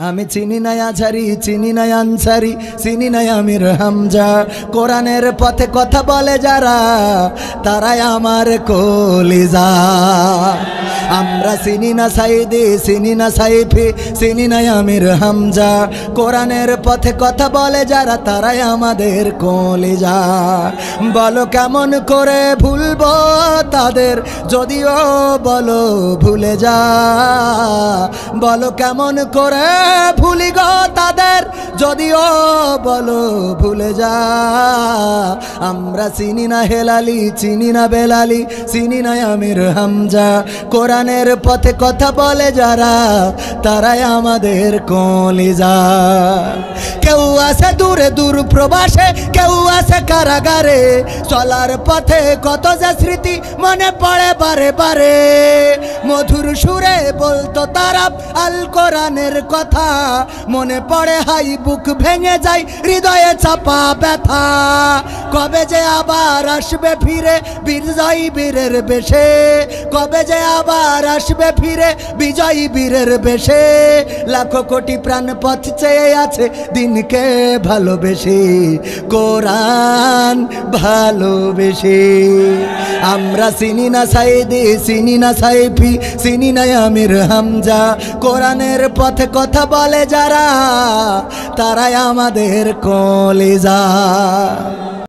আমি চিনি না আজহারি, চিনি না আনসারি, চিনি না আমির হামজা। কোরআনের পথে কথা বলে যারা, তারাই আমার কলিজা। আমরা চিনি না সাইদি, চিনি না সাইফি, চিনি না আমির হামজা। কোরআনের পথে কথা বলে যারা, তারাই আমাদের কলিজা। বলো কেমন করে ভুলবো তাদের, যদিও বলো ভুলে যা। বলো কেমন করে ভুলি গো তাদের, যদিও বলো ভুলে যা। আমরা চিনি না হেলালি, চিনি না বেলালি, চিনি না আমির হামজা। কোরআনের পথে কথা বলে যারা, তারাই আমাদের কলিজা। কেউ আছে দূরে দূর প্রবাসে, কেউ আছে কারাগারে। চলার পথে কত যে স্মৃতি মনে পড়ে বারে বারে। মধুর সুরে বলতো তারা আল কোরআনের কথা, মনে পড়ে হাই বুক ভেঙে যায়, হৃদয়ে চাপা ব্যথা। কবে যে আবার আসবে ফিরে বিজয়ী বীরের বেশে, কবে যে আবার আসবে ফিরে বিজয়ী বীরের বেশে। লাখো কোটি প্রাণ পথ চেয়ে আছে দিনকে ভালোবেসে, কোরআন ভালোবেসে। আমরা চিনি না সাইদি, চিনি না সাইফি, চিনি না আমির হামজা। কোরআনের পথে কথা বলে যারা, তারাই আমাদের কলিজা।